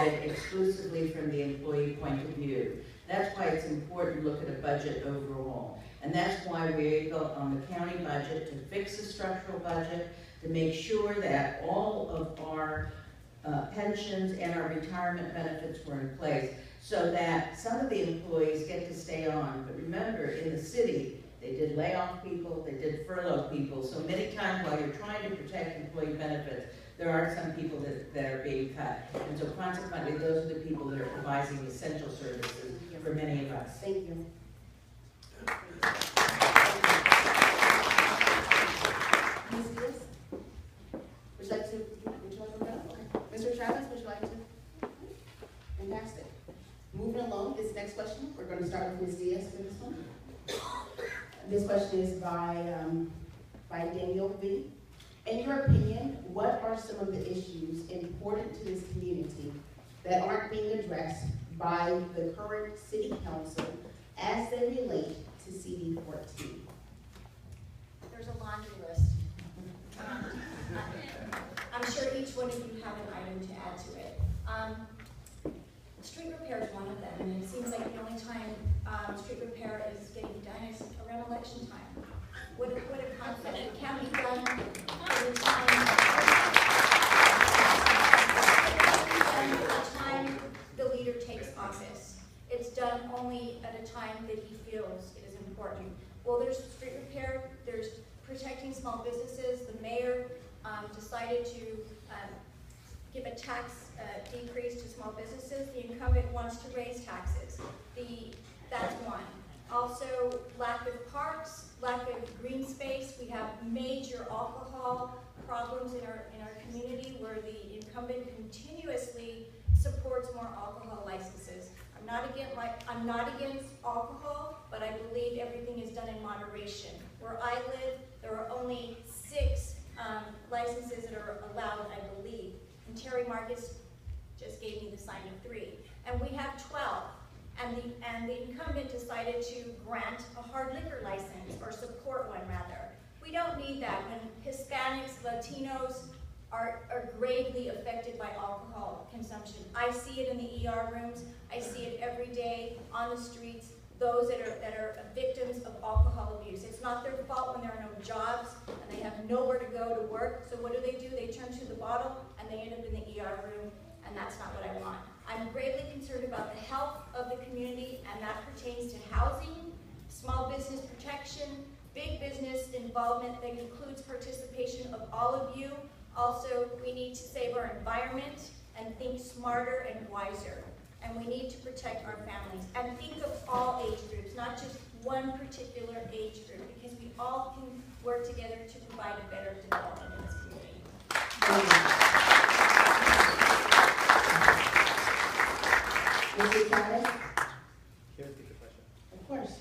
at it exclusively from the employee point of view. That's why it's important to look at a budget overall. And that's why we're able on the county budget to fix the structural budget, to make sure that all of our pensions and our retirement benefits were in place, so that some of the employees get to stay on. But remember, in the city, they did lay off people, they did furlough people, so many times while you're trying to protect employee benefits, there are some people that are being cut. And so consequently, those are the people that are providing essential services for many of us. Thank you. Ms. Diaz? Would you like to go? Okay. Mr. Travis, would you like to? Fantastic. Moving along, this next question, we're going to start with Ms. Diaz for this one. This question is by Daniel V. In your opinion, what are some of the issues important to this community that aren't being addressed by the current city council as they relate to CD 14? There's a laundry list. I'm sure each one of you have an item to add to it. Street repair is one of them, and it seems like the only time street repair is getting done is around election time. What a concept. It can't be done at the time the leader takes office. It's done only at a time that he feels it is important. Well, there's street repair, there's protecting small businesses. The mayor decided to give a tax decrease to small businesses. The incumbent wants to raise taxes. That's one. Also, lack of parks, lack of green space. We have major alcohol problems in our community where the incumbent continuously supports more alcohol licenses. I'm not against alcohol, but I believe everything is done in moderation. Where I live, there are only 6 licenses that are allowed, I believe. And Terry Marcus just gave me the sign of 3. And we have 12. And the incumbent decided to grant a hard liquor license, or support one rather. We don't need that when Hispanics, Latinos are gravely affected by alcohol consumption. I see it in the ER rooms. I see it every day on the streets. Those that are victims of alcohol abuse. It's not their fault when there are no jobs and they have nowhere to go to work. So what do? They turn to the bottle and they end up in the ER room, and that's not what I want. I'm greatly concerned about the health of the community, and that pertains to housing, small business protection, big business involvement that includes participation of all of you. Also, we need to save our environment and think smarter and wiser. And we need to protect our families and think of all age groups, not just one particular age group, because we all can work together to provide a better development in this community. Mr. Travis? Can I repeat the question? Of course.